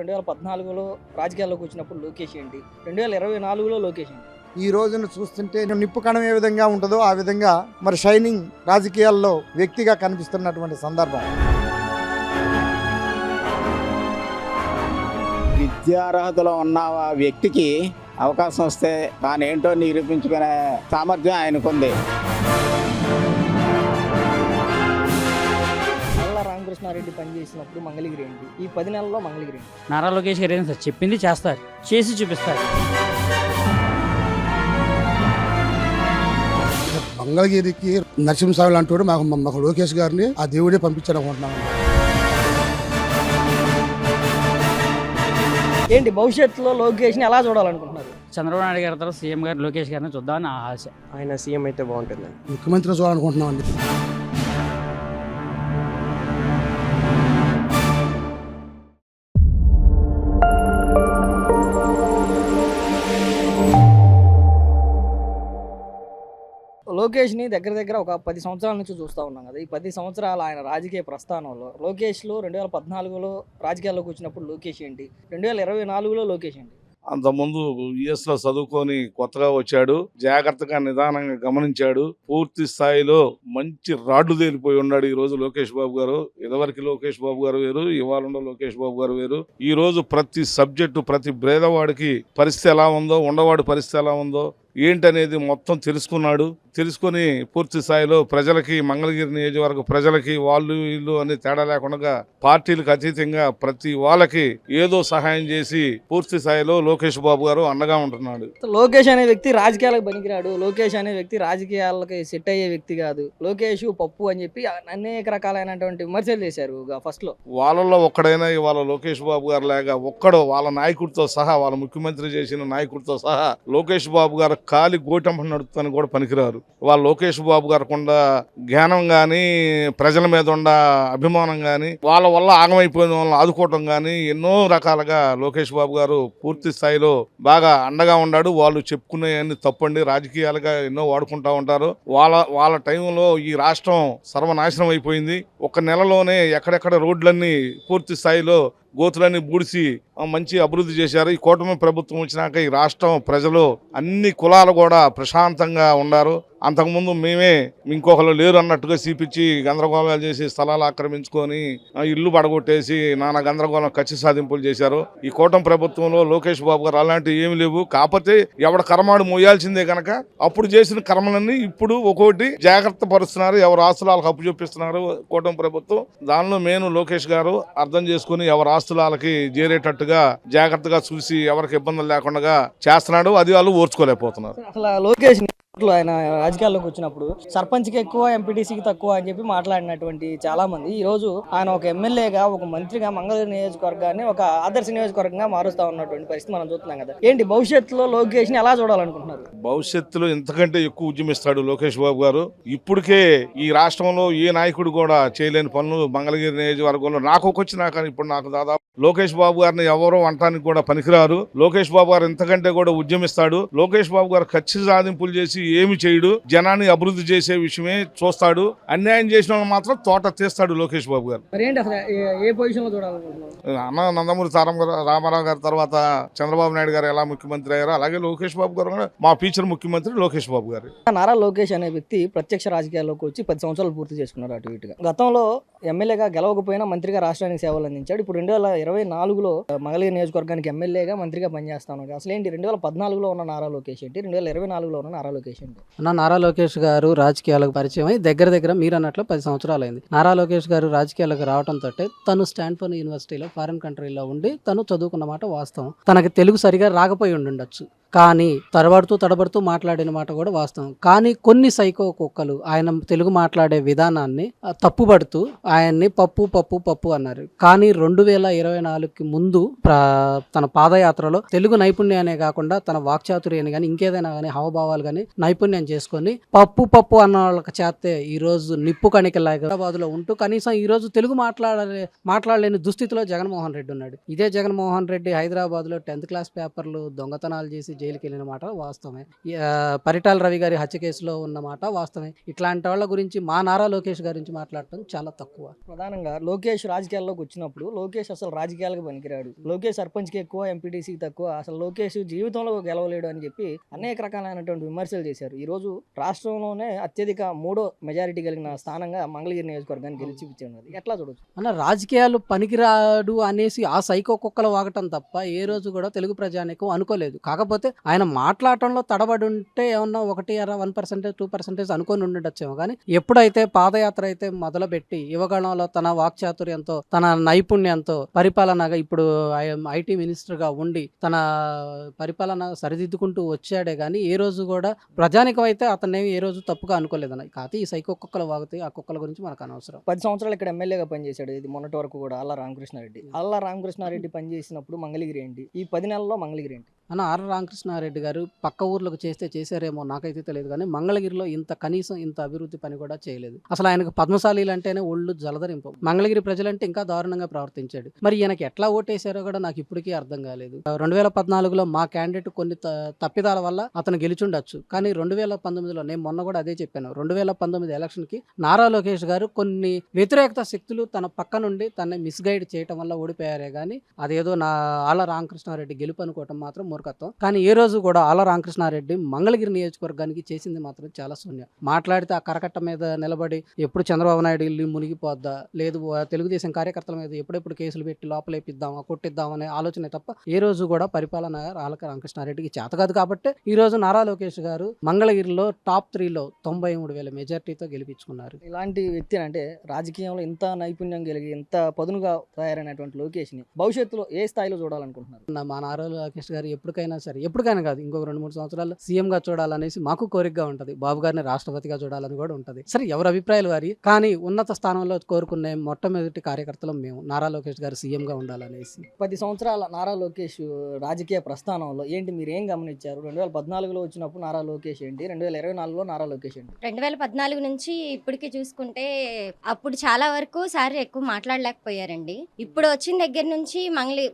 2014లో రాజకీయాల్లోకి వచ్చినప్పుడు లోకేష్ ఏంటి, 2024లో లోకేష్ ఏంటి? ఈ రోజున చూస్తుంటే నిప్పు కణం ఏ విధంగా ఉంటుందో ఆ విధంగా మరి షైనింగ్ రాజకీయాల్లో వ్యక్తిగా కనిపిస్తున్నటువంటి సందర్భం. విద్యార్హతలో ఉన్న వ్యక్తికి అవకాశం వస్తే తానేంటో నిరూపించుకునే సామర్థ్యం ఆయనకుంది. రామకృష్ణారెడ్డి పనిచేసినప్పుడు మంగళగిరి ఏంటి, ఈ 10 నెలల్లో మంగళగిరి ఏంటి? నారా లోకేష్ గారు ఏం సార్ చెప్పింది చేస్తారు, చేసి చూపిస్తారు. మంగళగిరికి నరసింహస్వామి లాంటి మాకు లోకేష్ గారిని ఆ దేవుడే పంపించాడు అనుకుంటున్నాను. ఏంటి భవిష్యత్తులో లోకేష్ని ఎలా చూడాలనుకుంటున్నారు? చంద్రబాబు నాయుడు గారి తర్వాత సీఎం గారు లోకేష్ గారిని చూద్దామని ఆశ. ఆయన సీఎం అయితే బాగుంటుంది. ముఖ్యమంత్రి చూడాలనుకుంటున్నాం అండి. లోకేష్ని దగ్గర ఒక 10 సంవత్సరాల నుంచి చూస్తూ ఉన్నాం కదా. ఈ 10 సంవత్సరాల ఆయన రాజకీయ ప్రస్థానంలో లోకేష్లో 2014లో రాజకీయాల్లోకి వచ్చినప్పుడు లోకేష్ ఏంటి, 2024లో లోకేష్ ఏంటి? అంతకుముందు యుఎస్లో చదువుకొని కొత్తగా వచ్చాడు, జాగ్రత్తగా నిదానంగా గమనించాడు, పూర్తి స్థాయిలో మంచి రాడ్లు తేలిపోయి ఉన్నాడు ఈ రోజు లోకేష్ బాబు గారు. ఇదివరకు లోకేష్ బాబు గారు వేరు, ఇవాళ ఉన్న లోకేష్ బాబు గారు వేరు. ఈ రోజు ప్రతి సబ్జెక్టు, ప్రతి పేదవాడికి పరిస్థితి ఎలా ఉందో, ఉండవాడి పరిస్థితి ఎలా ఉందో ఏంటనేది మొత్తం తెలుసుకొని పూర్తి స్థాయిలో ప్రజలకి, మంగళగిరి నియోజకవర్గ ప్రజలకి వాళ్ళు వీళ్ళు అనే తేడా లేకుండా పార్టీలకు అతీతంగా ప్రతి వాళ్ళకి ఏదో సహాయం చేసి పూర్తి స్థాయిలో లోకేష్ బాబు గారు అండగా ఉంటున్నాడు. లోకేష్ అనే వ్యక్తి రాజకీయాలకు పనికిరాడు, లోకేష్ అనే వ్యక్తి రాజకీయాలకి సెట్ అయ్యే వ్యక్తి కాదు, లోకేష్ పప్పు అని చెప్పి అనేక రకాలైనటువంటి విమర్శలు చేశారు ఫస్ట్ లో. వాళ్ళలో ఒక్కడైనా ఇవాళ లోకేష్ బాబు గారు లేక ఒక్కడో వాళ్ళ నాయకుడితో సహా, వాళ్ళ ముఖ్యమంత్రి చేసిన నాయకుడితో సహా లోకేష్ బాబు గారు కాలి గోటంప నడుపుతాను కూడా పనికిరారు. వాళ్ళ లోకేష్ బాబు గారికి జ్ఞానం కానీ, ప్రజల మీద ఉన్న అభిమానం కానీ, వాళ్ళ వల్ల ఆగమైపోయిన వాళ్ళని ఆదుకోవటం కానీ ఎన్నో రకాలుగా లోకేష్ బాబు గారు పూర్తి స్థాయిలో బాగా అండగా ఉన్నాడు. వాళ్ళు చెప్పుకునేవన్నీ తప్పండి, రాజకీయాలుగా ఎన్నో వాడుకుంటా ఉంటారు. వాళ్ళ టైంలో ఈ రాష్ట్రం సర్వనాశనం అయిపోయింది. ఒక నెలలోనే ఎక్కడెక్కడ రోడ్లన్నీ పూర్తి స్థాయిలో గోతులన్నీ బూడిసి మంచి అభివృద్ధి చేశారు. ఈ కూటమి ప్రభుత్వం వచ్చినాక ఈ రాష్ట్రం ప్రజలు అన్ని కులాలు కూడా ప్రశాంతంగా ఉన్నారు. అంతకుముందు మేమే ఇంకొకరు లేరు అన్నట్టుగా చూపించి గందరగోళాలు చేసి స్థలాలు ఆక్రమించుకొని ఇల్లు పడగొట్టేసి నానా గందరగోళం కక్ష సాధింపులు చేశారు. ఈ కూటమి ప్రభుత్వంలో లోకేష్ బాబు గారు అలాంటివి ఏమి లేవు. కాకపోతే ఎవడ కర్మాడు మోయాల్సిందే కనుక అప్పుడు చేసిన కర్మలన్నీ ఇప్పుడు ఒక్కోటి జాగ్రత్త పరుస్తున్నారు. ఎవరు ఆస్తులకు అప్పు చూపిస్తున్నారు కూటమి ప్రభుత్వం. దానిలో మెయిన్ లోకేష్ గారు అర్థం చేసుకుని ఎవరు ఆస్తులకి చేరేటట్టుగా జాగ్రత్తగా చూసి ఎవరికి ఇబ్బందులు లేకుండా చేస్తున్నాడు. అది వాళ్ళు ఓర్చుకోలేకపోతున్నారు. అసలు లోకేష్ ఆయన రాజకీయాల్లోకి వచ్చినప్పుడు సర్పంచ్కి ఎక్కువ, ఎంపీటీసీకి తక్కువ అని చెప్పి మాట్లాడినటువంటి చాలా మంది ఈ రోజు ఆయన ఒక ఎమ్మెల్యేగా, ఒక మంత్రిగా మంగళగిరి నియోజకవర్గాన్ని ఒక ఆదర్శ నియోజకవర్గంగా మారుస్తా ఉన్నటువంటి పరిస్థితి మనం చూస్తున్నాం కదా. ఏంటి భవిష్యత్తులో లోకేష్ ని ఎలా చూడాలనుకుంటున్నారు? భవిష్యత్తులో ఇంతకంటే ఎక్కువ ఉద్యమిస్తాడు లోకేష్ బాబు గారు. ఇప్పటికే ఈ రాష్ట్రంలో ఏ నాయకుడు కూడా చేయలేని పనులు మంగళగిరి నియోజకవర్గంలో నాకు వచ్చినా కానీ ఇప్పుడు నాకు దాదాపు లోకేష్ బాబు గారిని ఎవరో అంటానికి కూడా పనికిరారు. లోకేష్ బాబు గారు ఇంతకంటే కూడా ఉద్యమిస్తాడు. లోకేష్ బాబు గారు కక్ష సాధింపులు చేసి ఏమి చేయడు, జనాన్ని అభివృద్ధి చేసే విషయమే చూస్తాడు. అన్యాయం చేసిన వాళ్ళు మాత్రం తోట తీస్తాడు లోకేష్ బాబు గారు. ఏ పొజిషన్ లో చూడాలనుకుంటున్నారు? అన్న నందమూరి రామారావు గారి తర్వాత చంద్రబాబు నాయుడు గారు ఎలా ముఖ్యమంత్రి అయ్యారో అలాగే లోకేష్ బాబు గారు కూడా మా ఫ్యూచర్ ముఖ్యమంత్రి లోకేష్ బాబు గారు. నారా లోకేష్ అనే వ్యక్తి ప్రత్యక్ష రాజకీయాల్లోకి వచ్చి 10 సంవత్సరాలు పూర్తి చేసుకున్నారు అటు ఇటుగా. గతంలో ఎమ్మెల్యేగా గెలవకపోయినా మంత్రిగా రాష్ట్రానికి సేవలు అందించాడు. ఇప్పుడు 2024లో మంగళగిరి నియోజకవర్గానికి ఎమ్మెల్యేగా, మంత్రిగా పనిచేస్తాను. అసలు ఏంటి 2014లో ఉన్న నారా లోకేష్ ఏంటి, 2024లో ఉన్న నారా లోకేష్ ఏంటి? నారా లోకేష్ గారు రాజకీయాలకు పరిచయం అయి దగ్గర మీరు అన్నట్లు 10 సంవత్సరాలు అయింది. నారా లోకేష్ గారు రాజకీయాలకు రావడంతో తను స్టాన్ఫోర్డ్ యూనివర్సిటీలో ఫారిన్ కంట్రీలో ఉండి తను చదువుకున్న మాట వాస్తవం. తనకి తెలుగు సరిగా రాకపోయి ఉండొచ్చు, కానీ తడబడుతూ మాట్లాడిన మాట కూడా వాస్తవం. కానీ కొన్ని సైకో కుక్కలు ఆయన తెలుగు మాట్లాడే విధానాన్ని తప్పుపడుతూ ఆయన్ని పప్పు అన్నారు. కానీ 2024కి ముందు తన పాదయాత్రలో తెలుగు నైపుణ్యానే కాకుండా తన వాక్చాతుర్యాన్ని కానీ ఇంకేదైనా కానీ హావభావాలు కానీ నైపుణ్యం చేసుకొని పప్పు అన్న వాళ్ళకి చేస్తే ఈ రోజు నిప్పు కణికలాగా హైదరాబాద్లో ఉంటూ కనీసం ఈ రోజు తెలుగు మాట్లాడలేని దుస్థితిలో జగన్మోహన్ రెడ్డి ఉన్నాడు. ఇదే జగన్మోహన్ రెడ్డి హైదరాబాద్లో 10th క్లాస్ పేపర్లు దొంగతనాలు చేసి జైలుకి వెళ్ళిన మాట వాస్తవమే. పరిటాల రవి గారి హత్య కేసులో ఉన్న మాట వాస్తవమే. ఇట్లాంటి వాళ్ళ గురించి మా నారా లోకేష్ గురించి మాట్లాడటం చాలా తక్కువ. ప్రధానంగా లోకేష్ రాజకీయాల్లోకి వచ్చినప్పుడు లోకేష్ అసలు రాజకీయాలకు పనికిరాడు, లోకేష్ సర్పంచ్కి ఎక్కువ, ఎంపీటీసీకి తక్కువ, అసలు లోకేష్ జీవితంలో గెలవలేడు అని చెప్పి అనేక రకాలైనటువంటి విమర్శలు చేశారు. ఈ రోజు రాష్ట్రంలోనే అత్యధిక 3వ మెజారిటీ కలిగిన స్థానంగా మంగళగిరి నియోజకవర్గాన్ని గెలిచిపించారు. ఎట్లా చూడొచ్చు అన్న? రాజకీయాలు పనికిరాడు అనేసి ఆ సైకో కుక్కలు వాగటం తప్ప ఏ రోజు కూడా తెలుగు ప్రజానికం అనుకోలేదు. కాకపోతే ఆయన మాట్లాడటంలో తడబడి ఉంటే ఏమన్నా 1% 2% అనుకొని ఉండొచ్చేమో, కానీ ఎప్పుడైతే పాదయాత్ర అయితే మొదలుపెట్టి యువగణంలో తన వాక్చాతుర్యంతో తన నైపుణ్యంతో పరిపాలనగా ఇప్పుడు ఐటీ మినిస్టర్గా ఉండి తన పరిపాలన సరిదిద్దుకుంటూ వచ్చాడే కానీ ఏ రోజు కూడా ప్రజానికం అయితే అతన్ని ఏ రోజు తప్పుగా అనుకోలేదన్న. కాకపోతే ఈ సైకో కుక్కలు వాగుతాయి, ఆ కుక్కల గురించి మనకు అనవసరం. 10 సంవత్సరాలు ఇక్కడ ఎమ్మెల్యేగా పనిచేశాడు. ఇది మొన్నటి వరకు కూడా ఆళ్ళ రామకృష్ణారెడ్డి పనిచేసినప్పుడు మంగళగిరి ఏంటి, ఈ 10 నెలల్లో మంగళగిరి ఏంటి అన్న? ఆర్ రామకృష్ణారెడ్డి గారు పక్క ఊర్లకు చేశారేమో నాకైతే తెలియదు, కానీ మంగళగిరిలో కనీసం ఇంత అభివృద్ధి పని కూడా చేయలేదు. అసలు ఆయనకు పద్మశాలీలు అంటేనే ఒళ్ళు జలధరింపు. మంగళగిరి ప్రజలంటే ఇంకా దారుణంగా ప్రవర్తించాడు. మరి ఈయనకి ఎట్లా ఓటేశారో కూడా నాకు ఇప్పటికీ అర్థం కాలేదు. 2014లో మా క్యాండిడేట్ కొన్ని తప్పిదాల వల్ల అతను గెలిచుండొచ్చు, కానీ 2019లో నేను మొన్న కూడా అదే చెప్పాను. 2019 ఎలక్షన్కి నారా లోకేష్ గారు కొన్ని వ్యతిరేకత శక్తులు తన పక్క నుండి తనని మిస్గైడ్ చేయటం వల్ల ఓడిపోయారే కానీ అదేదో ఆళ్ళ రామకృష్ణారెడ్డి గెలుపు అనుకోవటం మాత్రం మూర్ఖత్వం. కానీ ఏ రోజు కూడా ఆళ్ళ రామకృష్ణారెడ్డి మంగళగిరి నియోజకవర్గానికి చేసింది మాత్రం చాలా శూన్యం. మాట్లాడితే ఆ కరకట్ట మీద నిలబడి ఎప్పుడు చంద్రబాబు నాయుడు ఇల్లు మునిగిపోద్దా, లేదు తెలుగుదేశం కార్యకర్తల మీద ఎప్పుడెప్పుడు కేసులు పెట్టి లోపలేపిద్దామా కొట్టిద్దామనే ఆలోచన తప్ప ఏ రోజు కూడా పరిపాలన ఆళ్ళ రామకృష్ణారెడ్డికి చేత కాదు. కాబట్టి ఈ రోజు నారా లోకేష్ గారు మంగళగిరిలో టాప్ 3లో 93,000 మెజార్టీతో గెలిపించుకున్నారు. ఇలాంటి వ్యక్తి అంటే రాజకీయంలో ఇంత నైపుణ్యం కలిగి ఇంత పదునుగా తయారైనటువంటి లోకేష్ని భవిష్యత్తులో ఏ స్థాయిలో చూడాలనుకుంటున్నారు? మా నారా లోకేష్ గారు ఎప్పటికైనా కాదు ఇంకొక 2-3 సంవత్సరాలు సీఎంగా చూడాలనేసి మాకు కోరికగా ఉంటుంది. బాబు గారిని రాష్ట్రపతిగా చూడాలని కూడా ఉంటుంది. సరే, ఎవరి అభిప్రాయాలు వారి, కానీ ఉన్నత స్థానంలో కోరుకునే మొట్టమొదటి కార్యకర్తలు మేము. నారా లోకేష్ గారు సీఎంగా ఉండాలనేసి. 10 సంవత్సరాల నారా లోకేష్ రాజకీయ ప్రస్థానంలో ఏంటి మీరు ఏం గమనించారు? 2014లో వచ్చినప్పుడు నారా లోకేష్ ఏంటి, 2024లో నారా లోకేష్ ఏంటి? 2014 నుంచి ఇప్పటికి చూసుకుంటే అప్పుడు చాలా వరకు సార్ ఎక్కువ మాట్లాడలేకపోయారండి. ఇప్పుడు వచ్చిన దగ్గర నుంచి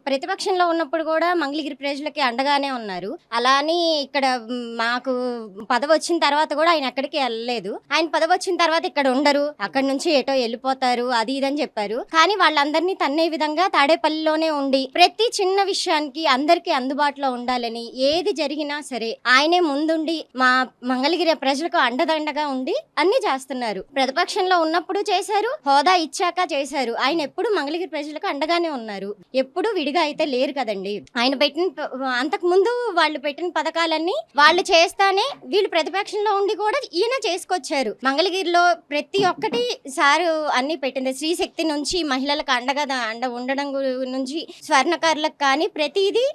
ప్రతిపక్షంలో ఉన్నప్పుడు కూడా మంగళగిరి ప్రజలకి అండగానే ఉన్నారు. అలా అని ఇక్కడ మాకు పదవి వచ్చిన తర్వాత కూడా ఆయన ఎక్కడికి వెళ్ళలేదు. ఆయన పదవి వచ్చిన తర్వాత ఇక్కడ ఉండరు, అక్కడ నుంచి ఎటో వెళ్ళిపోతారు, అది ఇదని చెప్పారు. కానీ వాళ్ళందరినీ తన్నే విధంగా తాడేపల్లిలోనే ఉండి ప్రతి చిన్న విషయానికి అందరికీ అందుబాటులో ఉండాలని ఏది జరిగినా సరే ఆయనే ముందుండి మా మంగళగిరి ప్రజలకు అండదండగా ఉండి అన్ని చేస్తున్నారు. ప్రతిపక్షంలో ఉన్నప్పుడు చేశారు, హోదా ఇచ్చాక చేశారు. ఆయన ఎప్పుడు మంగళగిరి ప్రజలకు అండగానే ఉన్నారు. ఎప్పుడు విడిగా అయితే లేరు కదండి. ఆయన అంతకు ముందు వాళ్ళు పెట్టిన పథకాలన్నీ వాళ్ళు చేస్తానే వీళ్ళు ప్రతిపక్షంలో ఉండి కూడా ఈయన చేసుకొచ్చారు. మంగళగిరిలో ప్రతి ఒక్కటి సారు అన్ని పెట్టింది. స్త్రీ శక్తి నుంచి మహిళలకు అండ ఉండడం నుంచి స్వర్ణకారులకు కానీ ప్రతిదీ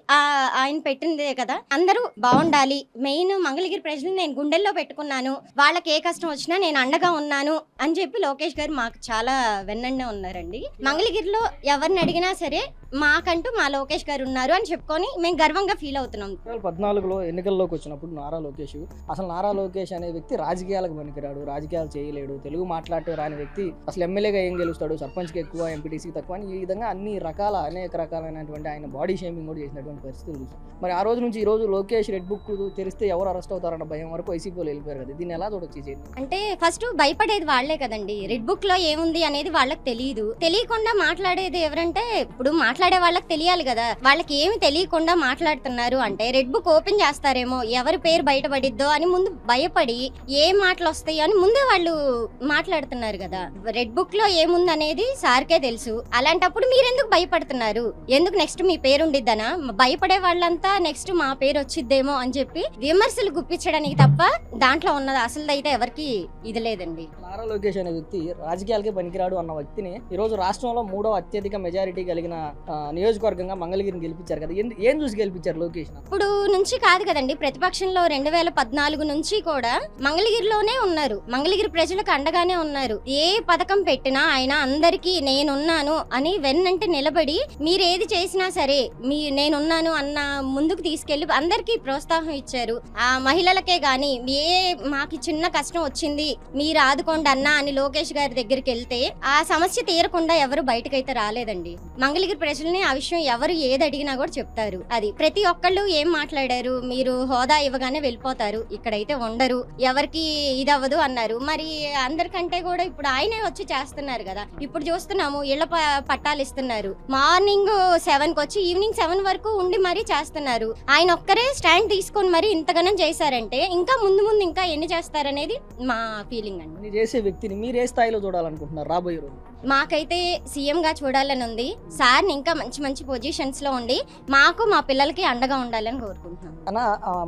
ఆయన పెట్టిందే కదా. అందరూ బాగుండాలి. మెయిన్ మంగళగిరి ప్రజలు నేను గుండెల్లో పెట్టుకున్నాను, వాళ్ళకి ఏ కష్టం వచ్చినా నేను అండగా ఉన్నాను అని చెప్పి లోకేష్ గారు మాకు చాలా వెన్నండే ఉన్నారండి. మంగళగిరిలో ఎవరిని అడిగినా సరే మాకంటూ మా లోకేష్ గారు ఉన్నారు అని చెప్పుకొని మేము గర్వంగా ఫీల్ అవుతున్నాం. 2014లో ఎన్నికల్లోకి వచ్చినప్పుడు నారా లోకేష్ అనే వ్యక్తి రాజకీయాలకు పనికిరాడు, రాజకీయాలు చేయలేడు, తెలుగు మాట్లాడటం రాని వ్యక్తి అసలు ఎమ్మెల్యేగా ఏం గెలుస్తాడు, సర్పంచ్కి ఎక్కువ, ఎంపీటీసీకి తక్కువ అని ఈ విధంగా అనేక రకాలైనటువంటి ఆయన బాడీ షేమింగ్ కూడా చేసినటువంటి పరిస్థితులు చూసాం. మరి ఆ రోజు నుంచి ఈ రోజు లోకేష్ రెడ్ బుక్ తెరిస్తే ఎవరు అరెస్ట్ అవుతారన్న భయం వరకు వైసీపీలో వెళ్ళిపోయారు కదా. దీన్ని ఎలా చూడొచ్చు? అంటే ఫస్ట్ భయపడేది వాళ్లే కదండి. రెడ్ బుక్ లో ఏముంది అనేది వాళ్ళకి తెలియదు. తెలియకుండా మాట్లాడేది ఎవరంటే ఇప్పుడు మాట్లాడే వాళ్ళకి తెలియాలి కదా. వాళ్ళకి ఏమి తెలియకుండా మాట్లాడుతున్నారు అంటే రెడ్ బుక్ ఓపెన్ చేస్తారేమో, ఎవరి పేరు బయటపడిద్దో అని ముందు భయపడి ఏ మాటలు వస్తాయి అని ముందే వాళ్ళు మాట్లాడుతున్నారు కదా. రెడ్ బుక్ లో ఏముంది అనేది సార్కే తెలుసు. అలాంటప్పుడు మీరెందుకు భయపడుతున్నారు? ఎందుకు నెక్స్ట్ మీ పేరు ఉండిద్దనా? భయపడే వాళ్ళంతా నెక్స్ట్ మా పేరు వచ్చిద్దేమో అని చెప్పి విమర్శలు గుప్పించడానికి తప్ప దాంట్లో ఉన్నది అసలుదైతే ఎవరికి ఇది లేదండి. నారా లోకేష్ అనే వ్యక్తి రాజకీయాలకే పనికిరాడు అన్న వ్యక్తిని ఈ రోజు రాష్ట్రంలో 3వ అత్యధిక మెజారిటీ కలిగిన నియోజకవర్గంగా మంగళగిరిని గెలిపించారు కదా. ఏం చూసి గెలిపించారు లోకేష్? ఇప్పుడు నుంచి కాదు కదండి, ప్రతిపక్షంలో 2014 నుంచి కూడా మంగళగిరిలోనే ఉన్నారు. మంగళగిరి ప్రజలకు అండగానే ఉన్నారు. ఏ పథకం పెట్టినా ఆయన అందరికీ నేనున్నాను అని వెన్నంటే నిలబడి మీరేది చేసినా సరే నేనున్నాను అన్న ముందుకు తీసుకెళ్లి అందరికీ ప్రోత్సాహం ఇచ్చారు. ఆ మహిళలకే గాని మాకు చిన్న కష్టం వచ్చింది మీరు ఆదుకోండి చేయండి అన్న అని లోకేష్ గారి దగ్గరికి వెళ్తే ఆ సమస్య తీరకుండా ఎవరు బయటకైతే రాలేదండి. మంగళగిరి ప్రజల్ని ఆ విషయం ఎవరు ఏది అడిగినా కూడా చెప్తారు. అది ప్రతి ఒక్కళ్ళు ఏం మాట్లాడారు, మీరు హోదా ఇవ్వగానే వెళ్ళిపోతారు, ఇక్కడైతే ఉండరు, ఎవరికి ఇది అవ్వదు అన్నారు. మరి అందరికంటే కూడా ఇప్పుడు ఆయనే వచ్చి చేస్తున్నారు కదా. ఇప్పుడు చూస్తున్నాము ఇళ్ల పట్టాలు ఇస్తున్నారు. మార్నింగ్ 7కి వచ్చి ఈవినింగ్ 7 వరకు ఉండి మరీ చేస్తున్నారు. ఆయన ఒక్కరే స్టాండ్ తీసుకొని మరి ఇంతగానం చేశారంటే ఇంకా ముందు ముందు ఇంకా ఎన్ని చేస్తారనేది మా ఫీలింగ్ అండి. మీరు చేసే వ్యక్తిని మీరు ఏ స్థాయిలో చూడాలనుకుంటున్నారు రాబోయే రోజు? మాకైతే సీఎం గా చూడాలని ఉంది. సార్ని ఇంకా మంచి మంచి పొజిషన్స్ లో ఉండి మాకు మా పిల్లలకి అండగా ఉండాలని కోరుకుంటున్నాం. అన్న,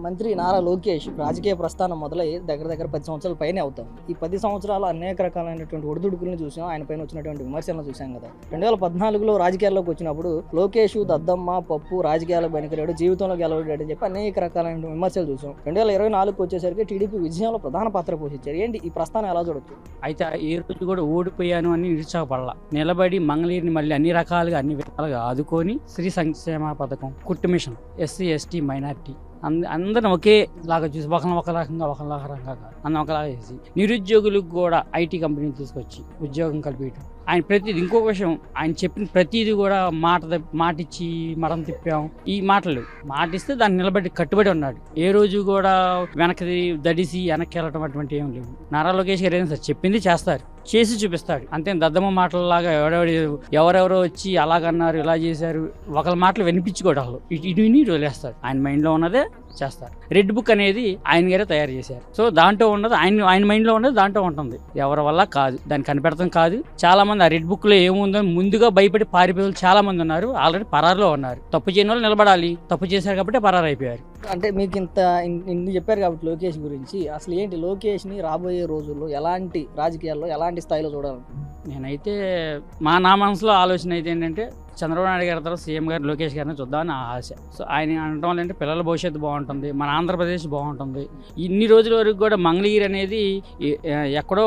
మంత్రి నారా లోకేష్ రాజకీయ ప్రస్థానం మొదలై దగ్గర 10 సంవత్సరాల పైనే అవుతాం. ఈ 10 సంవత్సరాలు అనేక రకాలైనటువంటి ఒడిదుడుకులను చూసాం, ఆయన పైన వచ్చినటువంటి విమర్శలను చూసాం కదా. 2014లో రాజకీయాల్లోకి వచ్చినప్పుడు లోకేష్ దద్దమ్మ పప్పు రాజకీయాలకు పనికిరాడు, జీవితంలో గెలవడాడు అని చెప్పి అనేక రకాలైన విమర్శలు చూసాం. 2024కి వచ్చేసరికి టీడీపీ విజయంలో ప్రధాన పాత్ర పోషించారు. ఏంటి ఈ ప్రస్థానం ఎలా చూడొచ్చు? అయితే ఏ రోజు కూడా ఓడిపోయాను అని నిరుత్సాహపడాల, నిలబడి మంగళగిరిని మళ్ళీ అన్ని రకాలుగా అన్ని విధాలుగా ఆదుకొని స్త్రీ సంక్షేమ పథకం, కుట్టు మిషన్, ఎస్సీ ఎస్టీ మైనార్టీ అందరం ఒకేలాగా చూసి ఒక రకంగా అందరం ఒకలాగా చేసి నిరుద్యోగులకు కూడా ఐటీ కంపెనీలు తీసుకొచ్చి ఉద్యోగం కల్పించడం. ఆయన ప్రతిదీ, ఇంకొక విషయం, ఆయన చెప్పిన ప్రతిదీ కూడా మాటిచ్చి మడం తిప్పాం. ఈ మాటిస్తే దాన్ని నిలబడి కట్టుబడి ఉన్నాడు. ఏ రోజు కూడా వెనక్కి దడిసి వెనక్కి వెళ్ళటం అటువంటి ఏం లేవు. నారా లోకేష్ గారు ఏదైనా చెప్పింది చేస్తారు, చేసి చూపిస్తాడు. అంతే దద్దమ్మ మాటలలాగా ఎవరెవరో వచ్చి అలాగన్నారు ఇలా చేశారు ఒకళ్ళ మాటలు వినిపించుకోవడం ఇటు విని వదిలేస్తాడు. ఆయన మైండ్లో ఉన్నదే చేస్తారు. రెడ్ బుక్ అనేది ఆయన గారే తయారు చేశారు. సో దాంట్లో ఉన్నది ఆయన మైండ్లో ఉన్నది దాంట్లో ఉంటుంది. ఎవరి వల్ల కాదు, దాన్ని కనిపెడతాం కాదు. చాలా మంది ఆ రెడ్ బుక్లో ఏముందో ముందుగా భయపడి పారిపోయే చాలా మంది ఉన్నారు, ఆల్రెడీ పరారులో ఉన్నారు. తప్పు చేయని వాళ్ళు నిలబడాలి, తప్పు చేశారు కాబట్టి పరారు అయిపోయారు. అంటే మీకు ఇన్ని చెప్పారు కాబట్టి లోకేష్ గురించి, అసలు ఏంటి లోకేష్ని రాబోయే రోజుల్లో ఎలాంటి రాజకీయాల్లో ఎలాంటి స్థాయిలో చూడాలి? నేనైతే నా మనసులో ఆలోచన అయితే ఏంటంటే చంద్రబాబు నాయుడు గారి తర్వాత సీఎం గారు లోకేష్ గారిని చూద్దామని నా ఆశ. సో ఆయన అనటం వల్ల అంటే పిల్లల భవిష్యత్తు బాగుంటుంది, మన ఆంధ్రప్రదేశ్ బాగుంటుంది. ఇన్ని రోజుల వరకు కూడా మంగళగిరి అనేది ఎక్కడో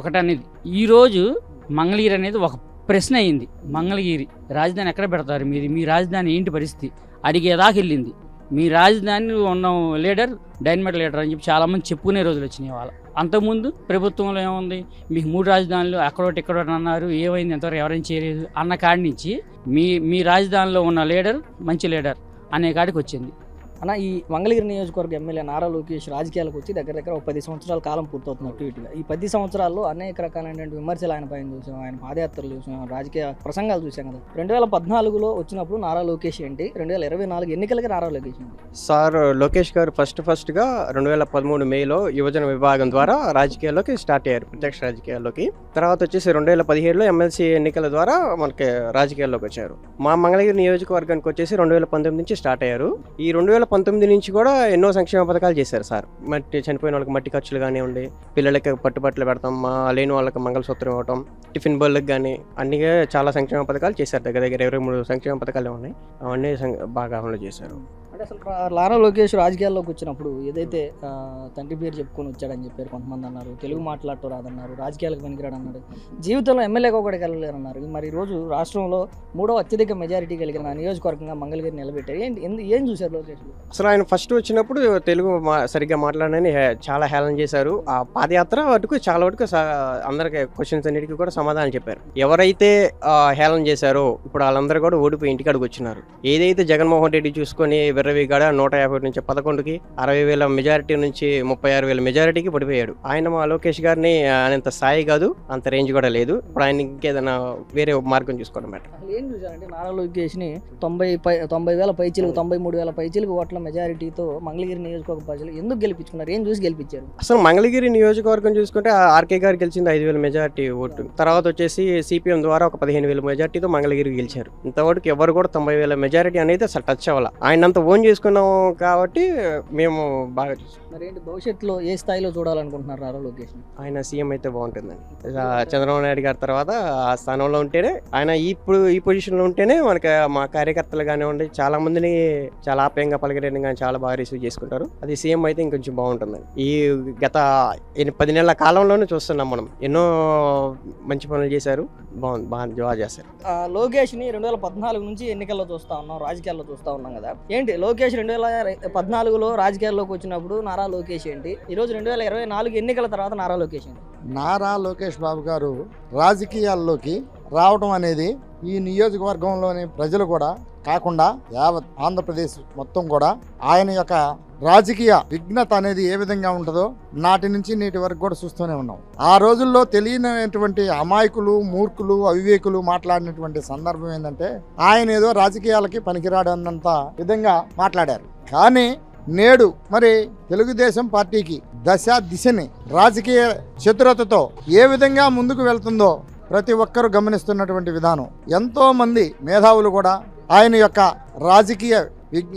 ఒకటనేది, ఈరోజు మంగళగిరి అనేది ఒక ప్రశ్న అయింది. మంగళగిరి రాజధాని ఎక్కడ పెడతారు, మీ రాజధాని ఏంటి పరిస్థితి అడిగేదాకా వెళ్ళింది. మీ రాజధాని ఉన్న లీడర్ డైనమైట్ లీడర్ అని చెప్పి చాలామంది చెప్పుకునే రోజులు వచ్చినాయి. వాళ్ళ అంతకుముందు ప్రభుత్వంలో ఏముంది, మీకు 3 రాజధానులు అక్కడోటి ఇక్కడోటి అన్నారు, ఏమైంది ఎంతవరకు ఎవరైనా చేయలేదు అన్న కాడి నుంచి మీ రాజధానిలో ఉన్న లీడర్ మంచి లీడర్ అనే కాడికి వచ్చింది. అన్న, ఈ మంగళగిరి నియోజకవర్గ ఎమ్మెల్యే నారా లోకేష్ రాజకీయాలకు వచ్చి దగ్గర 10 సంవత్సరాల కాలం పూర్తవుతున్నట్టు ఇటుగా. ఈ 10 సంవత్సరాల్లో అనేక రకాలైనటువంటి విమర్శలు ఆయన పైన చూసాం, ఆయన పాదయాత్రలు చూసాం, రాజకీయ ప్రసంగాలు చూసాం కదా. 2014లో వచ్చినప్పుడు నారా లోకేష్ ఏంటి, 2024 ఎన్నికలకి నారా లోకేష్ ఏంటి? సార్ లోకేష్ గారు ఫస్ట్గా 2013 మేలో యువజన విభాగం ద్వారా రాజకీయాల్లోకి స్టార్ట్ అయ్యారు, ప్రత్యక్ష రాజకీయాల్లోకి. తర్వాత వచ్చేసి 2017లో ఎమ్మెల్సీ ఎన్నికల ద్వారా మనకి రాజకీయాల్లోకి వచ్చారు. మా మంగళగిరి నియోజకవర్గానికి వచ్చేసి 2019 నుంచి స్టార్ట్ అయ్యారు. ఈ 2019 నుంచి కూడా ఎన్నో సంక్షేమ పథకాలు చేశారు సార్. చనిపోయిన వాళ్ళకి మట్టి ఖర్చులు కానివ్వండి, పిల్లలకి పట్టుబట్టలు పెడతాం, లేని వాళ్ళకి మంగళసూత్రం ఇవ్వటం, టిఫిన్ బళ్ళకి కానీ అన్ని చాలా సంక్షేమ పథకాలు చేశారు. దగ్గర 23 సంక్షేమ పథకాలు ఉన్నాయి, అవన్నీ బాగా అమలు చేశారు. అంటే అసలు నారా లోకేష్ రాజకీయాల్లోకి వచ్చినప్పుడు ఏదైతే తండ్రి పేరు చెప్పుకొని వచ్చాడని చెప్పారు కొంతమంది అన్నారు, తెలుగు మాట్లాడటం రాదన్నారు, రాజకీయాలకు పనికిరాడు అన్నారు, జీవితంలో ఎమ్మెల్యేగా కూడా వెళ్ళలేరన్నారు. మరి ఈరోజు రాష్ట్రంలో 3వ అత్యధిక మెజారిటీ కలిగిన నియోజకవర్గంగా మంగళగిరి నిలబెట్టారు. ఏం చూశారు లోకేష్? అసలు ఆయన ఫస్ట్ వచ్చినప్పుడు తెలుగు సరిగ్గా మాట్లాడని చాలా హేళన చేశారు. ఆ పాదయాత్ర వరకు చాలా వరకు అందరికి క్వశ్చన్స్ అన్నిటికీ కూడా సమాధానం చెప్పారు. ఎవరైతే హేళన చేశారో ఇప్పుడు వాళ్ళందరూ కూడా ఓడిపోయి ఇంటికాడికి వచ్చినారు. ఏదైతే జగన్మోహన్ రెడ్డి చూసుకొని విర్రవీగాడ 150 నుంచి 11కి 60,000 మెజారిటీ నుంచి 36,000 మెజారిటీకి పడిపోయాడు. ఆయన మా లోకేష్ గారిని అంత స్థాయి కాదు, అంత రేంజ్ కూడా లేదు. ఇప్పుడు ఆయన ఇంకేదైనా వేరే మార్గం చూసుకోవడం బెటర్. ఏం చూసారంటే నారా లోకేష్ని 90,000 పైచీలకు 93,000 పైచీలకు ఓట్ల మెజారిటీతో మంగళగిరి నియోజకవర్గ ప్రజలు ఎందుకు గెలిపించుకున్నారు, ఏం చూసి గెలిపించారు? అసలు మంగళగిరి నియోజకవర్గం చూసుకుంటే ఆర్కే గారు గెలిచింది 5,000 మెజారిటీ ఓటు. తర్వాత వచ్చేసి సిపిఎం ద్వారా ఒక 15,000 మెజారిటీతో మంగళగిరి గెలిచారు. ఇంతవరకు ఎవరు కూడా 90,000 మెజారిటీ అనేది అసలు టచ్ అవ్వాలి. ఆయన అంత ఓన్ చేసుకున్నాం కాబట్టి మేము బాగా చూసాం. మరి ఏంటి భవిష్యత్తులో ఏ స్థాయిలో చూడాలనుకుంటున్నారు నారా లోకేష్? ఆయన సీఎం అయితే బాగుంటుందండి. చంద్రబాబు నాయుడు గారి తర్వాత ఆ స్థానంలో ఉంటేనే, ఆయన ఇప్పుడు ఈ పొజిషన్లో ఉంటేనే మనకి మా కార్యకర్తలు కానివ్వండి చాలా మందిని చాలా ఆప్యాయంగా పలకరేని కానీ చాలా బాగా రిసీవ్ చేసుకుంటారు. అది సీఎం అయితే ఇంకొంచెం బాగుంటుందండి. ఈ గత 10 నెలల కాలంలోనే చూస్తున్నాం మనం, ఎన్నో మంచి పనులు చేశారు, బాగా చేశారు. లోకేష్ని 2014 నుంచి ఎన్నికల్లో చూస్తా ఉన్నాం, రాజకీయాల్లో చూస్తా ఉన్నాం కదా. ఏంటి లోకేష్ 2014లో రాజకీయాల్లోకి వచ్చినప్పుడు నారా లోకేష్ ఏంటి, ఈరోజు 2024 ఎన్నికల తర్వాత నారా లోకేష్ ఏంటి? నారా లోకేష్ బాబు గారు రాజకీయాల్లోకి రావడం అనేది ఈ నియోజకవర్గంలోని ప్రజలు కూడా కాకుండా యావత్ ఆంధ్రప్రదేశ్ మొత్తం కూడా ఆయన యొక్క రాజకీయ విఘ్నత అనేది ఏ విధంగా ఉంటుందో నాటి నుంచి నేటి వరకు కూడా చూస్తూనే ఉన్నాం. ఆ రోజుల్లో తెలియనటువంటి అమాయకులు, మూర్ఖులు, అవివేకులు మాట్లాడినటువంటి సందర్భం ఏంటంటే ఆయన ఏదో రాజకీయాలకి పనికిరాడన్నంత విధంగా మాట్లాడారు. కానీ నేడు మరి తెలుగుదేశం పార్టీకి దిశని రాజకీయ చతురతతో ఏ విధంగా ముందుకు వెళ్తుందో ప్రతి ఒక్కరూ గమనిస్తున్నటువంటి విధానం. ఎంతో మంది మేధావులు కూడా ఆయన యొక్క రాజకీయ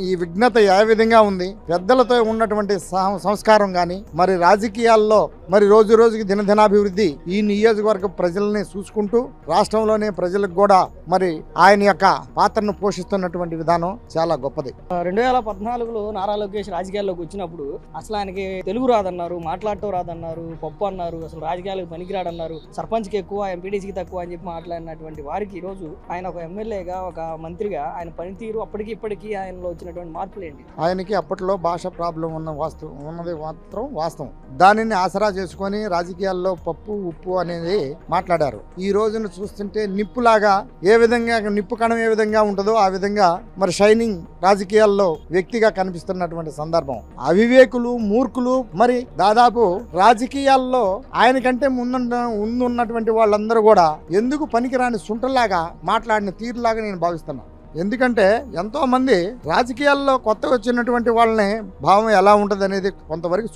ఈ విఘ్నత ఏ విధంగా ఉంది, పెద్దలతో ఉన్నటువంటి సంస్కారం కానీ మరి రాజకీయాల్లో మరి రోజు రోజుకి దినదినాభివృద్ధి ఈ నియోజకవర్గ ప్రజల్ని చూసుకుంటూ రాష్ట్రంలోనే ప్రజలకు కూడా మరి ఆయన యొక్క పాత్రను పోషిస్తున్నటువంటి విధానం చాలా గొప్పది. 2014లో నారా లోకేష్ రాజకీయాల్లోకి వచ్చినప్పుడు అసలు ఆయనకి తెలుగు రాదన్నారు, మాట్లాడటం రాదన్నారు, పప్పు అన్నారు, అసలు రాజకీయాలకు పనికిరాడన్నారు, సర్పంచ్కి ఎక్కువ, ఎంపీటీసీకి తక్కువ అని చెప్పి మాట్లాడినటువంటి వారికి ఈరోజు ఆయన ఒక ఎమ్మెల్యేగా, ఒక మంత్రిగా ఆయన పనితీరు అప్పటికి ఇప్పటికీ ఆయన వచ్చినటువంటి మార్పులు ఏంటి? ఆయనకి అప్పట్లో భాష ప్రాబ్లం ఉన్నది మాత్రం వాస్తవం. దానిని ఆసరా చేసుకొని రాజకీయాల్లో పప్పు ఉప్పు అనేది మాట్లాడారు. ఈ రోజున చూస్తుంటే నిప్పులాగా ఏ విధంగా నిప్పు కణం ఏ విధంగా ఉంటుందో ఆ విధంగా మరి షైనింగ్ రాజకీయాల్లో వ్యక్తిగా కనిపిస్తున్నటువంటి సందర్భం. అవివేకులు, మూర్ఖులు మరి దాదాపు రాజకీయాల్లో ఆయనకంటే ముందున్నటువంటి వాళ్ళందరూ కూడా ఎందుకు పనికిరాని సుంటలాగా మాట్లాడిన తీరులాగా నేను భావిస్తున్నాను. ఎందుకంటే ఎంతో మంది రాజకీయాల్లో కొత్తగా వచ్చినటువంటి వాళ్ళని భావం ఎలా ఉంటుంది అనేది కొంతవరకు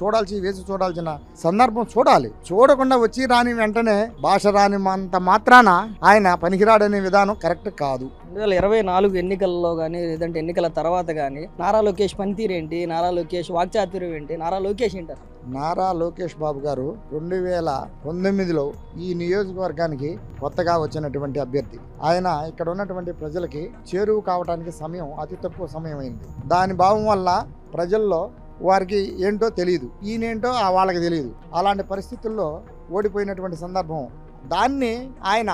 వేసి చూడాల్సిన సందర్భం చూడాలి. చూడకుండా వచ్చి రాని వెంటనే భాష రాని అంత మాత్రాన ఆయన పనికిరాడనే విధానం కరెక్ట్ కాదు. 2024 ఎన్నికల్లో కానీ లేదంటే ఎన్నికల తర్వాత కానీ నారా లోకేష్ పనితీరు ఏంటి, నారా లోకేష్ వాక్చాతుర్యం ఏంటి, నారా లోకేష్ ఏంటారు? నారా లోకేష్ బాబు గారు 2019లో ఈ నియోజకవర్గానికి కొత్తగా వచ్చినటువంటి అభ్యర్థి. ఆయన ఇక్కడ ఉన్నటువంటి ప్రజలకి చేరువు కావడానికి సమయం అతి తక్కువ సమయం అయింది. దాని భావం వల్ల ప్రజల్లో వారికి ఏంటో తెలియదు, ఈయనేంటో వాళ్ళకి తెలియదు. అలాంటి పరిస్థితుల్లో ఓడిపోయినటువంటి సందర్భం. దాన్ని ఆయన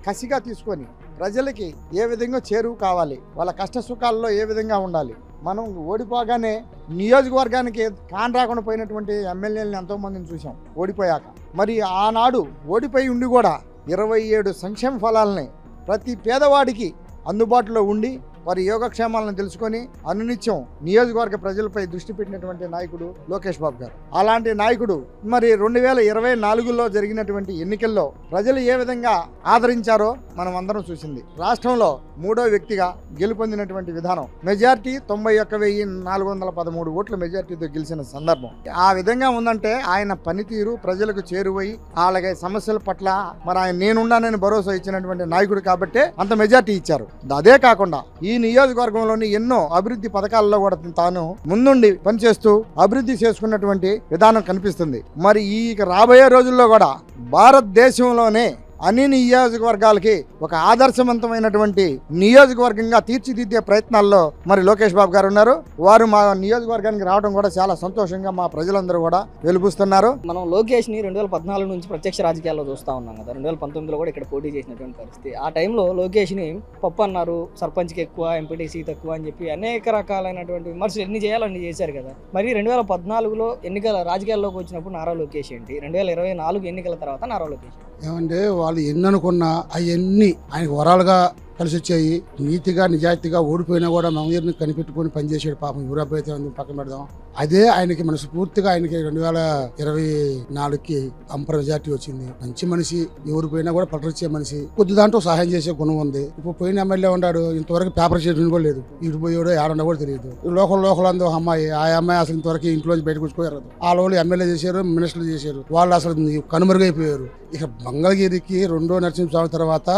కసిగా తీసుకొని ప్రజలకి ఏ విధంగా చేరువు కావాలి, వాళ్ళ కష్ట సుఖాల్లో ఏ విధంగా ఉండాలి. మనం ఓడిపోగానే నియోజకవర్గానికి కాన్ రాకుండా పోయినటువంటి ఎమ్మెల్యేలను ఎంతోమందిని చూసాం ఓడిపోయాక. మరి ఆనాడు ఓడిపోయి ఉండి కూడా 27 సంక్షేమ ఫలాలని ప్రతి పేదవాడికి అందుబాటులో ఉండి వారి యోగక్షేమాలను తెలుసుకొని అనునిత్యం నియోజకవర్గ ప్రజలపై దృష్టి పెట్టినటువంటి నాయకుడు లోకేష్ బాబు గారు. అలాంటి నాయకుడు మరి 2024లో జరిగినటువంటి ఎన్నికల్లో ప్రజలు ఏ విధంగా ఆదరించారో మనం అందరం చూసింది. రాష్ట్రంలో 3వ వ్యక్తిగా గెలుపొందినటువంటి విధానం. మెజార్టీ 91,413 ఓట్ల మెజార్టీతో గెలిచిన సందర్భం. ఆ విధంగా ఉందంటే ఆయన పనితీరు ప్రజలకు చేరువై అలాగే సమస్యల పట్ల మరి ఆయన నేనున్నానని భరోసా ఇచ్చినటువంటి నాయకుడు కాబట్టే అంత మెజార్టీ ఇచ్చారు. అదే కాకుండా ఈ నియోజకవర్గంలోని ఎన్నో అభివృద్ధి పథకాల్లో కూడా తాను ముందుండి పనిచేస్తూ అభివృద్ధి చేసుకున్నటువంటి విధానం కనిపిస్తుంది. మరి ఈ రాబోయే రోజుల్లో కూడా భారతదేశంలోనే అన్ని నియోజకవర్గాలకి ఒక ఆదర్శవంతమైనటువంటి నియోజకవర్గంగా తీర్చిదిద్దే ప్రయత్నాల్లో మరి లోకేష్ బాబు గారు ఉన్నారు. వారు మా నియోజకవర్గానికి రావడం కూడా చాలా సంతోషంగా మా ప్రజలందరూ కూడా వెలుపుస్తున్నారు. మనం లోకేష్ ని 2014 నుంచి ప్రత్యక్ష రాజకీయాల్లో చూస్తా ఉన్నాం కదా. 2019లో కూడా ఇక్కడ పోటీ చేసినటువంటి పరిస్థితి. ఆ టైంలో లోకేష్ ని పప్పు అన్నారు, సర్పంచ్కి ఎక్కువ, ఎంపీటీసీ తక్కువ అని చెప్పి అనేక రకాలైనటువంటి విమర్శలు ఎన్ని చేయాలని చేశారు కదా. మరి 2014లో ఎన్నికల రాజకీయాల్లోకి వచ్చినప్పుడు నారా లోకేష్ ఏంటి, 2024 ఎన్నికల తర్వాత నారా లోకేష్ ఏమంటే వాళ్ళు ఎన్ని అనుకున్నా అవన్నీ ఆయనకు వరాలుగా కలిసి వచ్చాయి. నీతిగా నిజాయితీగా ఓడిపోయినా కూడా మంగళగిరిని కనిపెట్టుకొని పనిచేసాడు. పాపం యూరోప్ అయితే పక్కన పెడదాం. అదే ఆయనకి మనస్ఫూర్తిగా ఆయనకి 2024కి అంపర మెజార్టీ వచ్చింది. మంచి మనిషి, ఎవరు పోయినా కూడా పలకరించే మనిషి, కొద్ది దాంట్లో సహాయం చేసే గుణం ఉంది. ఇప్పుడు పోయిన ఎమ్మెల్యే ఉన్నాడు, ఇంతవరకు పేపర్ చేయడం కూడా లేదు. ఇటు పోయాడో ఏడన్నా కూడా తెలియదు. లోకల్ అందో అమ్మాయి, ఆ అమ్మాయి అసలు ఇంతవరకు ఇంట్లోంచి బయటకు వచ్చుకోరు. ఆ లోపల ఎమ్మెల్యే చేశారు, మినిస్టర్లు చేశారు, వాళ్ళు అసలు కనుమరుగైపోయారు. ఇక మంగళగిరికి 2వ నరసింహస్వామి తర్వాత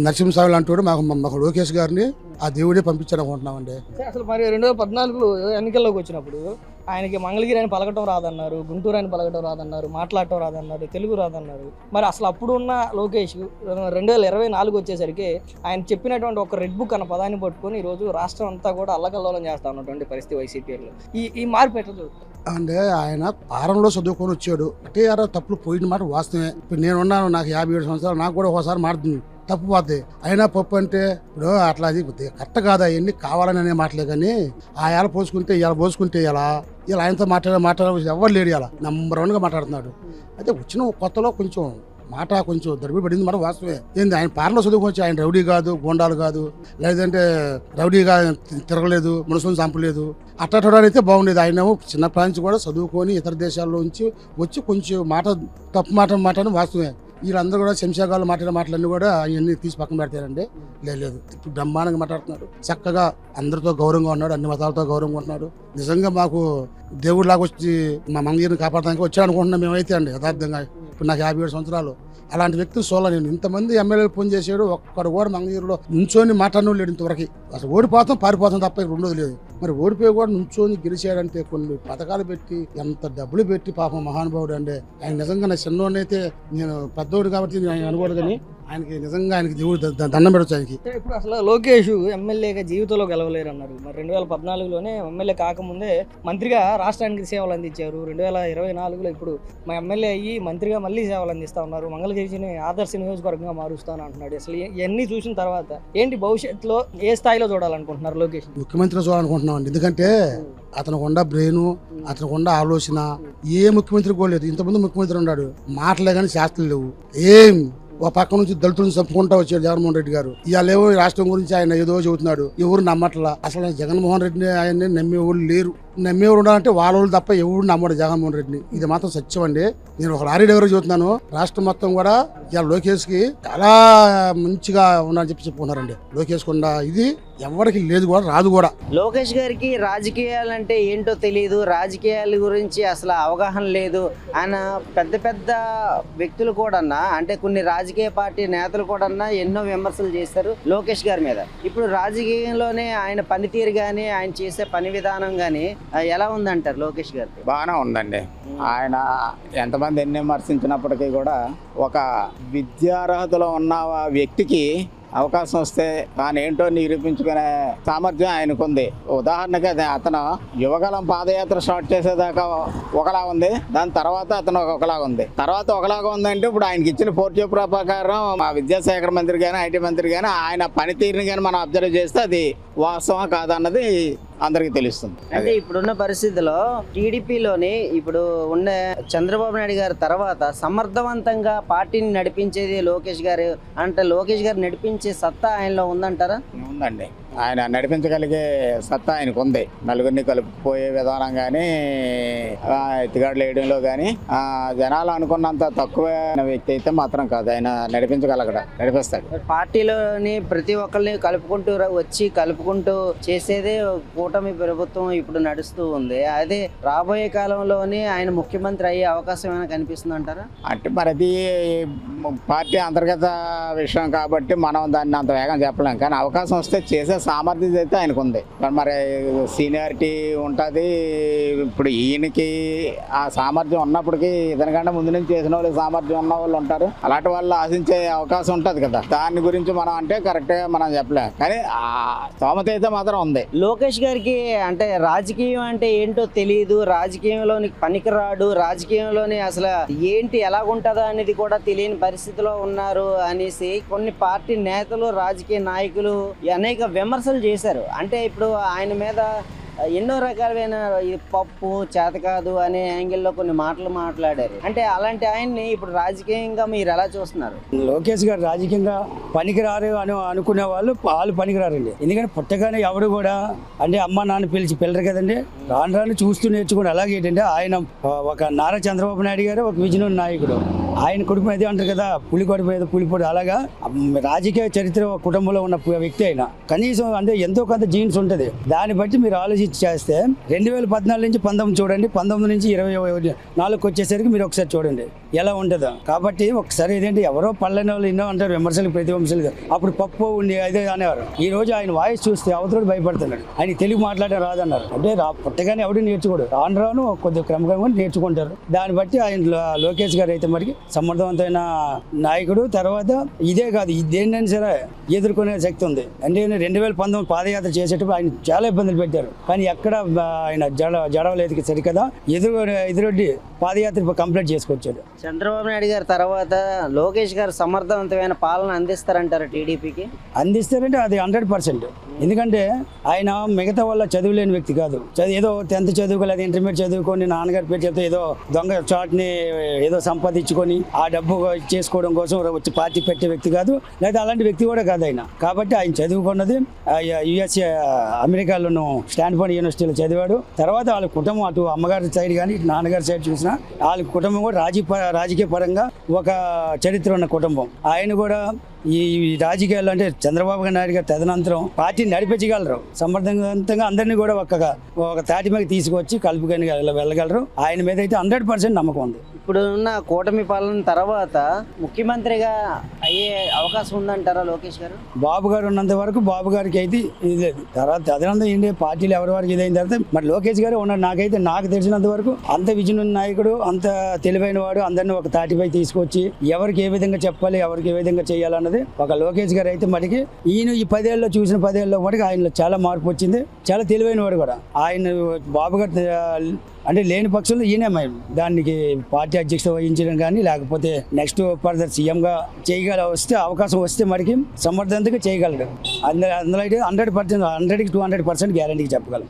నరసింహస్వామి లాంటి మాకు లోకేష్ గారిని ఆ దేవుడే పంపించాడు అనుకుంటున్నామండి. అసలు మరి 2014లో ఎన్నికల్లోకి వచ్చినప్పుడు ఆయనకి మంగళగిరి అని పలకటం రాదన్నారు, గుంటూరు అని పలకటం రాదన్నారు, మాట్లాడటం రాదన్నారు, తెలుగు రాదన్నారు. మరి అసలు అప్పుడున్న లోకేష్ 2024 వచ్చేసరికి ఆయన చెప్పినటువంటి ఒక రెడ్ బుక్ అన్న పదాన్ని పట్టుకొని ఈరోజు రాష్ట్రం అంతా కూడా అల్లకల్లోలం చేస్తా ఉన్నటువంటి పరిస్థితి వైసీపీలో. ఈ మార్పు ఎట్లా చూస్తారు? అంటే ఆయన పారంలో చదువుకొని వచ్చాడు. టీఆర్ తప్పులు పోయిన మాట వాస్తవమే. ఇప్పుడు నేనున్నాను, నాకు 57 సంవత్సరాలు, నాకు కూడా ఒకసారి మారుతుంది, తప్పు పోద్ది. అయినా పప్పు అంటే ఇప్పుడు అట్లా అది కరెక్ట్ కాదు. అవన్నీ కావాలని అనే మాటలే కానీ ఆ ఏళ్ళ పోసుకుంటే ఇలా ఇలా ఆయనతో మాట్లాడే ఎవరు లేడు, ఇలా నెంబర్ 1గా మాట్లాడుతున్నాడు. అయితే వచ్చిన కొత్తలో కొంచెం దరిబడి పడింది మాట వాస్తవే. ఏంది ఆయన పాలన చదువుకోవచ్చు, ఆయన రౌడీ కాదు, గోండాలు కాదు, లేదంటే రౌడీగా తిరగలేదు, మనుషులను చంపలేదు, అట్టాడైతే బాగుండేది. ఆయన చిన్నప్పటి నుంచి కూడా చదువుకొని ఇతర దేశాల్లో నుంచి వచ్చి కొంచెం తప్పు మాట్లాడని వాస్తవే. వీళ్ళందరూ కూడా శంషాగాలు మాటలన్నీ కూడా అవన్నీ తీసి పక్కన పెడతారండి. లేదు ఇప్పుడు బ్రహ్మాండంగా మాట్లాడుతున్నాడు, చక్కగా అందరితో గౌరవంగా ఉన్నాడు, అన్ని మతాలతో గౌరవంగా ఉంటున్నాడు. నిజంగా మాకు దేవుడిలాగా వచ్చి మా మంగళగిరిని కాపాడడానికి వచ్చాడు అనుకుంటున్నాం మేమైతే అండి. యథార్థంగా ఇప్పుడు నాకు 57 సంవత్సరాలు. అలాంటి వ్యక్తిని చూడాలి నేను. ఇంతమంది ఎమ్మెల్యేలు ఫోన్ చేశాడు, ఒక్కడు కూడా మంగళగిరిలో నుంచొని మాట్లాడిన లేడు ఇంతవరకు. అసలు పారిపోతాం తప్ప రెండోది లేదు. మరి ఓడిపోయి కూడా నుంచొని గెలిచాడంటే కొన్ని పథకాలు పెట్టి ఎంత డబ్బులు పెట్టి పాపం మహానుభావుడు అండి. ఆయన నిజంగా నా చిన్నోడిని అయితే నేను పెద్దోడు కాబట్టి నేను అనుకోడు, కానీ ఆయనకి నిజంగా దేవుడు దండం పెడచ్చు ఆయనకి. ఇప్పుడు అసలు లోకేష్ ఎమ్మెల్యేగా జీవితంలో గెలవలేరు అన్నారు. మరి 2014లోనే ఎమ్మెల్యే కాకముందే మంత్రిగా రాష్ట్రానికి సేవలు అందించారు. 2024లో ఇప్పుడు మా ఎమ్మెల్యే అయ్యి మంత్రిగా మళ్ళీ సేవలు అందిస్తా ఉన్నారు. మంగళగిరిని ఆదర్శ నియోజకవర్గంగా మారుస్తాను అంటున్నాడు. అసలు ఇవన్నీ చూసిన తర్వాత ఏంటి భవిష్యత్తులో ఏ స్థాయిలో చూడాలనుకుంటున్నారు లోకేష్? ముఖ్యమంత్రి చూడాలనుకుంటున్నాం అండి. ఎందుకంటే అతనికి ఉన్న బ్రెయిన్, అతనికి ఉన్న ఆలోచన ఏ ముఖ్యమంత్రి కూడా లేదు. ఇంతకుముందు ముఖ్యమంత్రి ఉన్నాడు, మాటలే కానీ శాస్త్రాలు లేవు. ఒక పక్క నుంచి దళితులను చంపుకుంటా వచ్చాడు జగన్మోహన్ రెడ్డి గారు. ఇవాళ ఏవో రాష్ట్రం గురించి ఆయన ఏదో చెబుతున్నాడు, ఎవరు నమ్మట్లా. అసలు జగన్మోహన్ రెడ్డిని ఆయన్ని నమ్మేవాళ్ళు లేరు. నమ్మేవారు ఉండాలంటే వాళ్ళు తప్ప ఎవరు నమ్మడు జగన్మోహన్ రెడ్డిని. ఇది మాత్రం సత్యం అండి. నేను ఒక లారీ డ్రైవర్ చెబుతున్నాను, రాష్ట్రం మొత్తం కూడా ఇవాళ లోకేష్ కి చాలా మంచిగా ఉన్నారని చెప్పుకున్నారండి. లోకేష్ కొండ ఇది ఎవరికి లేదు కూడా, రాదు కూడా. లోకేష్ గారికి రాజకీయాలంటే ఏంటో తెలియదు, రాజకీయాల గురించి అసలు అవగాహన లేదు. ఆయన పెద్ద వ్యక్తులు కూడా అంటే కొన్ని రాజకీయ పార్టీ నేతలు కూడా ఎన్నో విమర్శలు చేశారు లోకేష్ గారి మీద. ఇప్పుడు రాజకీయంలోనే ఆయన పనితీరు కానీ ఆయన చేసే పని విధానం కానీ ఎలా ఉందంటారు లోకేష్ గారికి? బాగానే ఉందండి. ఆయన ఎంతమంది ఎన్ని విమర్శించినప్పటికీ కూడా ఒక విద్యార్హతలో ఉన్న వ్యక్తికి అవకాశం వస్తే తానేంటో నిరూపించుకునే సామర్థ్యం ఆయనకుంది. ఉదాహరణకి అతను యువగలం పాదయాత్ర స్టార్ట్ చేసేదాకా ఒకలా ఉంది, దాని తర్వాత అతను ఒకలాగా ఉంది. తర్వాత ఒకలాగా ఉందంటే ఇప్పుడు ఆయనకి ఇచ్చిన పోర్ట్ఫోలియో ప్రకారం మా విద్యాశాఖ మంత్రి కానీ ఐటీ మంత్రి కానీ ఆయన పనితీరుని కానీ మనం అబ్జర్వ్ చేస్తే అది వాస్తవం కాదన్నది అందరికీ తెలుస్తుంది. అంటే ఇప్పుడున్న పరిస్థితిలో టీడీపీలోని ఇప్పుడు ఉన్న చంద్రబాబు నాయుడు గారి తర్వాత సమర్థవంతంగా పార్టీని నడిపించేది లోకేష్ గారు. అంటే లోకేష్ గారు నడిపించే సత్తా ఆయనలో ఉందంటారా? ఉందండి. ఆయన నడిపించగలిగే సత్తా ఆయనకు ఉంది. నలుగురిని కలుపుకుపోయే విధానం కానీ, ఎత్తుగాడులు వేయడంలో కానీ జనాలు అనుకున్నంత తక్కువ వ్యక్తి అయితే మాత్రం కాదు. ఆయన నడిపిస్తాడు. పార్టీలోని ప్రతి ఒక్కరిని కలుపుకుంటూ చేసేదే కూటమి ప్రభుత్వం ఇప్పుడు నడుస్తూ ఉంది. అదే రాబోయే కాలంలోని ఆయన ముఖ్యమంత్రి అయ్యే అవకాశం ఏమైనా కనిపిస్తుంది అంటారా? అంటే మరి అది పార్టీ అంతర్గత విషయం కాబట్టి మనం దాన్ని అంత వేగం చెప్పలేం. కానీ అవకాశం వస్తే చేసే సామర్థ్యం అయితే ఆయనకు ఉంది. మరి సీనియారిటీ ఉంటుంది. ఇప్పుడు ఈయనకి ఆ సామర్థ్యం ఉన్నప్పటికీ ఇతనికంటే ముందు నుంచి చేసిన వాళ్ళకి సామర్థ్యం ఉన్న వాళ్ళు ఉంటారు. అలాంటి వాళ్ళు ఆశించే అవకాశం ఉంటుంది కదా. దాని గురించి మనం అంటే కరెక్ట్గా మనం చెప్పలేం. కానీ ఆ స్తోమత అయితే మాత్రం ఉంది. లోకేష్ గారికి అంటే రాజకీయం అంటే ఏంటో తెలియదు, రాజకీయంలోని పనికిరాడు, రాజకీయంలోని అసలు ఏంటి ఎలాగుంటుందో అనేది కూడా తెలియని పరిస్థితిలో ఉన్నారు అనేసి కొన్ని పార్టీ నేతలు, రాజకీయ నాయకులు అనేక విమర్శలు చేశారు. అంటే ఇప్పుడు ఆయన మీద ఎన్నో రకాలైన పప్పు చేత కాదు అనే యాంగిల్లో కొన్ని మాటలు మాట్లాడారు. అంటే అలాంటి ఆయన్ని ఇప్పుడు రాజకీయంగా మీరు ఎలా చూస్తున్నారు? లోకేష్ గారు రాజకీయంగా పనికిరారు అని అనుకునే వాళ్ళు పనికిరారండి. ఎందుకంటే పుట్టగానే ఎవరు కూడా అంటే అమ్మ నాన్న పిలిచి పిల్లరు కదండి. రాను చూస్తూ నేర్చుకుని. అలాగే ఏంటంటే ఆయన ఒక నారా చంద్రబాబు నాయుడు గారు ఒక విజయనగరం నాయకుడు. ఆయన కొడుకు మీద అంటారు కదా, పులి కొడుకు మీద పులిపొడి. అలాగా రాజకీయ చరిత్ర కుటుంబంలో ఉన్న వ్యక్తి అయినా కనీసం అంటే ఎంతో కొంత జీన్స్ ఉంటుంది. దాన్ని బట్టి మీరు ఆలోచించి చేస్తే 2014 నుంచి 19 చూడండి, 19 నుంచి 24 వచ్చేసరికి మీరు ఒకసారి చూడండి ఎలా ఉంటుందో. కాబట్టి ఒకసారి ఏదంటే ఎవరో పళ్ళని వాళ్ళు ఎన్నో అంటారు విమర్శలు, ప్రతి విమర్శలు. అప్పుడు పప్పు ఉండి అదే అనేవారు. ఈ రోజు ఆయన వాయిస్ చూస్తే అవతరుడు భయపడుతున్నాడు. ఆయన తెలుగు మాట్లాడడం రాదన్నారు. అంటే పుట్టగానే ఎవరు నేర్చుకోడు, రాను కొద్దిగా క్రమంగా నేర్చుకుంటారు. దాన్ని బట్టి ఆయన లోకేష్ గారు అయితే మరికి సమర్థవంతమైన నాయకుడు. తర్వాత ఇదే కాదు, దేన్నైనా సరే ఎదుర్కొనే శక్తి ఉంది. అంటే 2019 పాదయాత్ర చేసేటప్పుడు ఆయన చాలా ఇబ్బందులు పెట్టారు, కానీ ఎక్కడ ఆయన జడవలేదు సరికదా, ఎదురొడ్డి పాదయాత్ర కంప్లీట్ చేసుకొచ్చాడు. చంద్రబాబు నాయుడు గారి తర్వాత లోకేష్ గారు సమర్థవంతమైన పాలన అందిస్తారంటారు టీడీపీకి? అందిస్తారంటే అది 100%. ఎందుకంటే ఆయన మిగతా వాళ్ళ చదువులేని వ్యక్తి కాదు. ఏదో 10th చదువుకోలేదు, ఇంటర్మీడియట్ చదువుకొని నాన్నగారి పేరు చెప్తే ఏదో దొంగ చాట్ని ఏదో సంపాదించుకొని ఆ డబ్బు చేసుకోవడం కోసం వచ్చి పార్టీ పెట్టే వ్యక్తి కాదు, లేదా అలాంటి వ్యక్తి కూడా కాదు ఆయన. కాబట్టి ఆయన చదువుకున్నది యుఎస్ఏ అమెరికాలోను స్టాన్ఫోర్డ్ యూనివర్సిటీలో చదివాడు. తర్వాత వాళ్ళ కుటుంబం అటు అమ్మగారి సైడ్ కానీ ఇటు నాన్నగారి సైడ్ చూసినా వాళ్ళ కుటుంబం కూడా రాజకీయ పరంగా ఒక చరిత్ర ఉన్న కుటుంబం. ఆయన కూడా ఈ రాజకీయాల్లో అంటే చంద్రబాబు నాయుడు గారు తదనంతరం పార్టీని నడిపించగలరు, సమర్థవంతంగా అందరినీ కూడా ఒక తాటి మీద తీసుకొచ్చి కలుపుకొని వెళ్ళగలరు. ఆయన మీద అయితే 100% నమ్మకం ఉంది. ఇప్పుడు ఉన్న కూటమి పాలన తర్వాత ముఖ్యమంత్రిగా అయ్యే అవకాశం ఉందంటారా లోకేష్ గారు? బాబు గారు ఉన్నంత వరకు బాబు గారికి అయితే ఇది లేదు. తర్వాత తదనంతరం ఏంటి పార్టీలు ఎవరి వారికి ఇదైన తర్వాత మరి లోకేష్ గారే ఉన్నారు. నాకు తెలిసినంత వరకు అంత విజన్ ఉన్న నాయకుడు, అంత తెలివైన వాడు, అందరినీ ఒక తాటిపై తీసుకొచ్చి ఎవరికి ఏ విధంగా చెప్పాలి, ఎవరికి ఏ విధంగా చేయాలన్నది ఒక లోకేష్ గారు అయితే మటుకి ఈయన ఈ 10 ఏళ్ళలో చూసిన 10 ఏళ్ళలో మటుకు ఆయనలో చాలా మార్పు వచ్చింది. చాలా తెలివైన వాడు కూడా. ఆయన బాబు గారు అంటే లేని పక్షంలో ఈయనే దానికి పార్టీ అధ్యక్షత వహించడం కానీ లేకపోతే నెక్స్ట్ ఫర్దర్ సీఎంగా అవకాశం వస్తే మటుకి సమర్థవంతంగా చేయగలడు. అందులో అయితే 100%, 100కి 200% గ్యారంటీకి చెప్పగలం.